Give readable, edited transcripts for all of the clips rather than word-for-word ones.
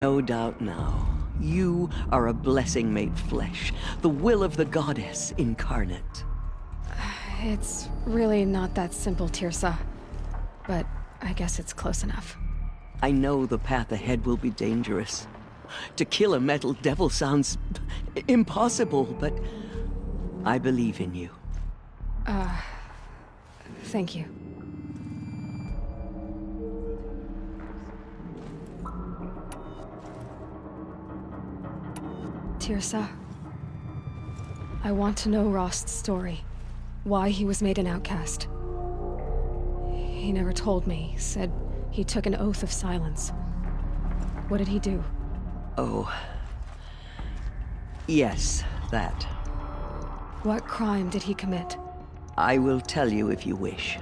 No doubt now. You are a blessing made flesh, the will of the goddess incarnate. It's really not that simple, Tirsa. But I guess it's close enough. I know the path ahead will be dangerous. To kill a metal devil sounds impossible, but I believe in you. Thank you. Tirsa, I want to know Rost's story. Why he was made an outcast. He never told me, said he took an oath of silence. What did he do? Oh. Yes, that. What crime did he commit? I will tell you if you wish.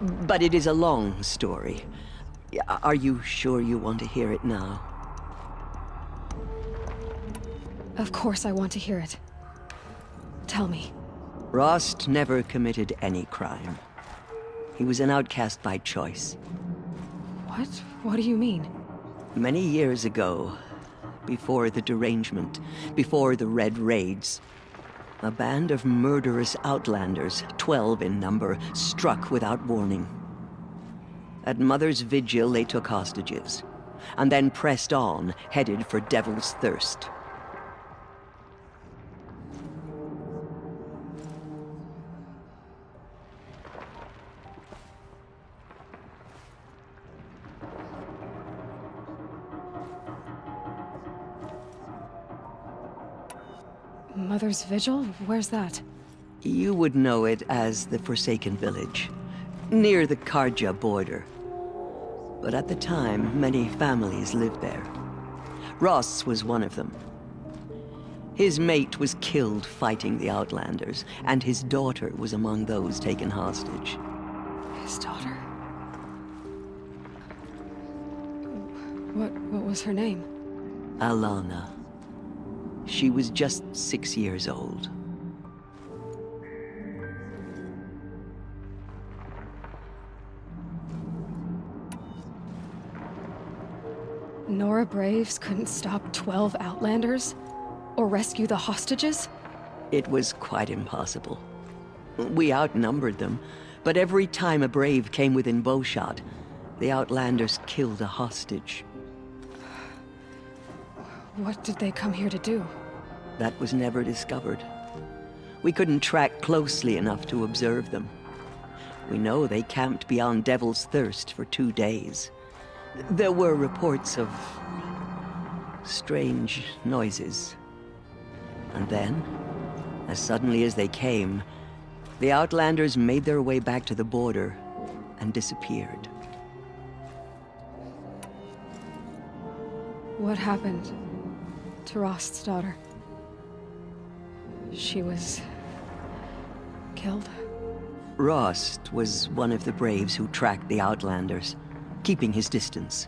But it is a long story. Are you sure you want to hear it now? Of course I want to hear it. Tell me. Rost never committed any crime. He was an outcast by choice. What? What do you mean? Many years ago, before the derangement, before the Red Raids, a band of murderous outlanders, 12 in number, struck without warning. At Mother's Vigil, they took hostages, and then pressed on, headed for Devil's Thirst. Mother's Vigil? Where's that? You would know it as the Forsaken Village, near the Carja border. But at the time, many families lived there. Ross was one of them. His mate was killed fighting the Outlanders, and his daughter was among those taken hostage. His daughter? What was her name? Alana. She was just 6 years old. Nora Braves couldn't stop 12 Outlanders? Or rescue the hostages? It was quite impossible. We outnumbered them, but every time a Brave came within bowshot, the Outlanders killed a hostage. What did they come here to do? That was never discovered. We couldn't track closely enough to observe them. We know they camped beyond Devil's Thirst for 2 days. There were reports of strange noises. And then, as suddenly as they came, the Outlanders made their way back to the border and disappeared. What happened to Rost's daughter? She was killed? Rost was one of the Braves who tracked the Outlanders, keeping his distance.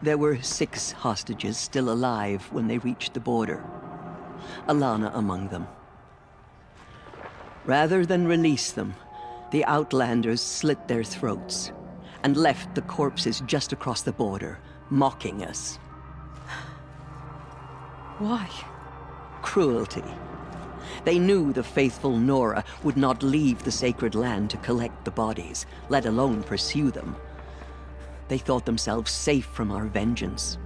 There were 6 hostages still alive when they reached the border, Alana among them. Rather than release them, the Outlanders slit their throats and left the corpses just across the border, mocking us. Why? Cruelty. They knew the faithful Nora would not leave the sacred land to collect the bodies, let alone pursue them. They thought themselves safe from our vengeance.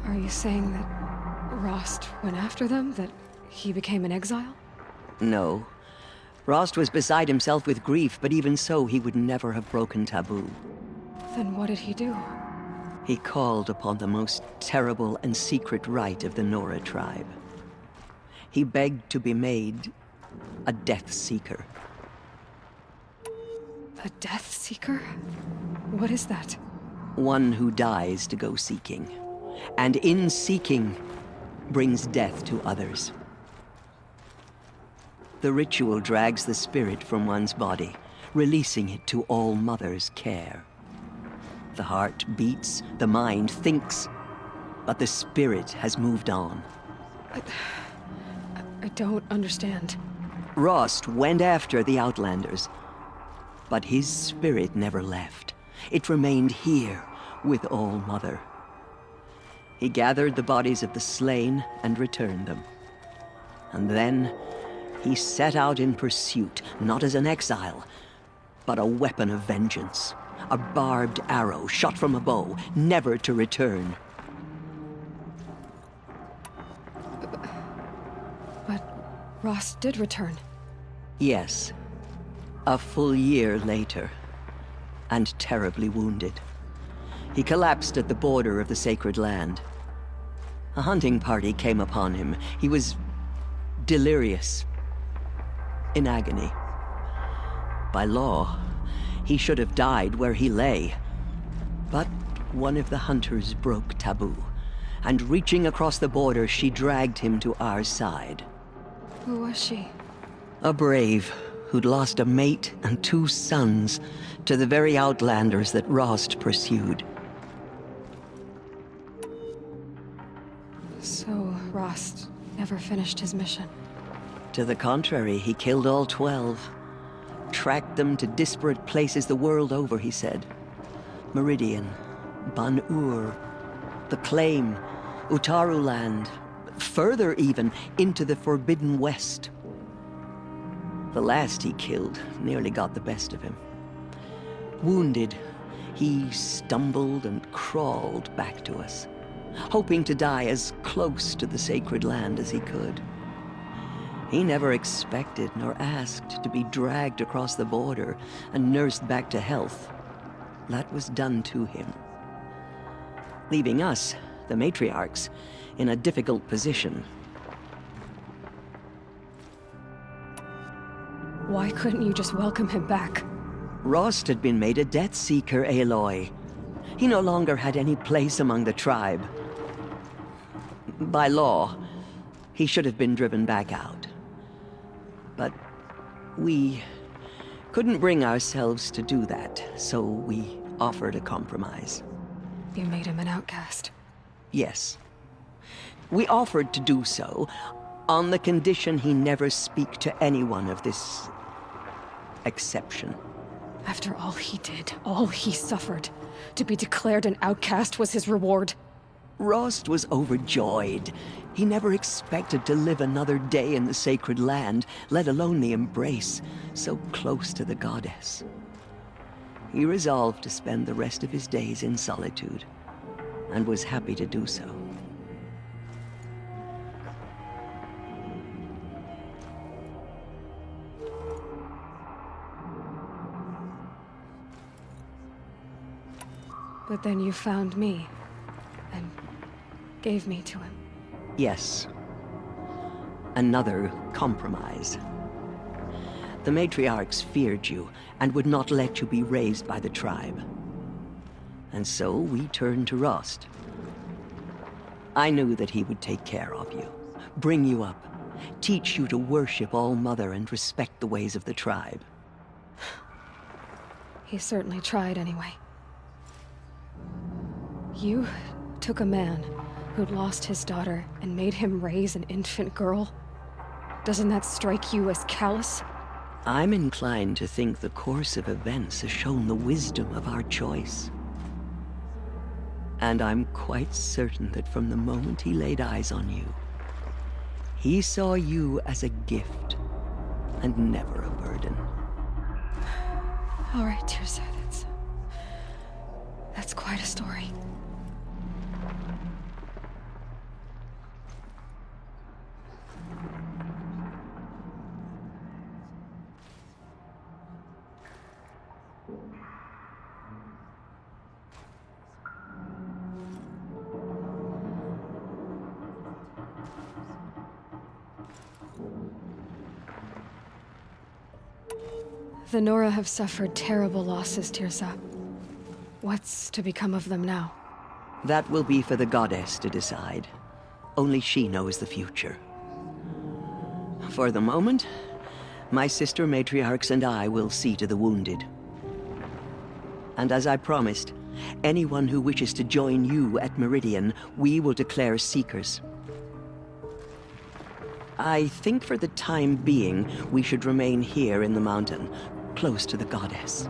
Are you saying that Rost went after them? That he became an exile? No. Rost was beside himself with grief, but even so, he would never have broken taboo. Then what did he do? He called upon the most terrible and secret rite of the Nora tribe. He begged to be made a Death Seeker. A Death Seeker? What is that? One who dies to go seeking, and in seeking, brings death to others. The ritual drags the spirit from one's body, releasing it to All Mother's care. The heart beats, the mind thinks, but the spirit has moved on. I don't understand. Rost went after the Outlanders, but his spirit never left. It remained here with All-Mother. He gathered the bodies of the slain and returned them. And then he set out in pursuit, not as an exile, but a weapon of vengeance. A barbed arrow shot from a bow, never to return. But Rost did return. Yes. A full year later, and terribly wounded. He collapsed at the border of the Sacred Land. A hunting party came upon him. He was delirious, in agony. By law, he should have died where he lay. But one of the hunters broke taboo, and reaching across the border, she dragged him to our side. Who was she? A brave who'd lost a mate and 2 sons to the very Outlanders that Rost pursued. So, Rost never finished his mission. To the contrary, he killed all 12. Tracked them to disparate places the world over, he said. Meridian, Ban-Ur, the Claim, Utaru Land, further even, into the Forbidden West. The last he killed nearly got the best of him. Wounded, he stumbled and crawled back to us, hoping to die as close to the Sacred Land as he could. He never expected nor asked to be dragged across the border and nursed back to health. That was done to him, leaving us, the matriarchs, in a difficult position. Why couldn't you just welcome him back? Rost had been made a Death Seeker, Aloy. He no longer had any place among the tribe. By law, he should have been driven back out. But we couldn't bring ourselves to do that, so we offered a compromise. You made him an outcast. Yes. We offered to do so on the condition he never speak to anyone of this exception. After all he did, all he suffered, to be declared an outcast was his reward. Rost was overjoyed. He never expected to live another day in the Sacred Land, let alone the embrace, so close to the goddess. He resolved to spend the rest of his days in solitude, and was happy to do so. But then you found me, and gave me to him. Yes. Another compromise. The matriarchs feared you, and would not let you be raised by the tribe. And so we turned to Rost. I knew that he would take care of you, bring you up, teach you to worship All-Mother and respect the ways of the tribe. He certainly tried anyway. You took a man who'd lost his daughter and made him raise an infant girl? Doesn't that strike you as callous? I'm inclined to think the course of events has shown the wisdom of our choice. And I'm quite certain that from the moment he laid eyes on you, he saw you as a gift and never a burden. All right, Teersa, that's quite a story. The Nora have suffered terrible losses, Teersa. What's to become of them now? That will be for the goddess to decide. Only she knows the future. For the moment, my sister matriarchs and I will see to the wounded. And as I promised, anyone who wishes to join you at Meridian, we will declare seekers. I think for the time being, we should remain here in the mountain, close to the goddess.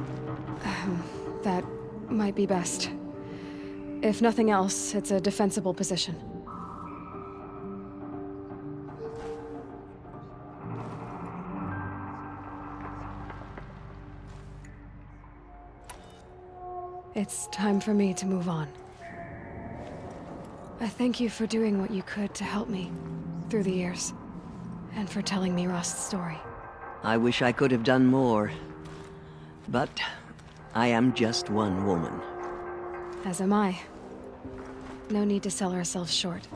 That might be best. If nothing else, it's a defensible position. It's time for me to move on. I thank you for doing what you could to help me through the years, and for telling me Rost's story. I wish I could have done more. But I am just one woman. As am I. No need to sell ourselves short.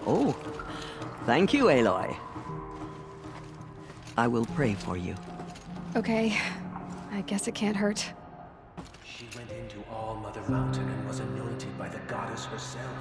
Oh, thank you, Aloy. I will pray for you. Okay, I guess it can't hurt. She went into All Mother Mountain and was anointed by the goddess herself.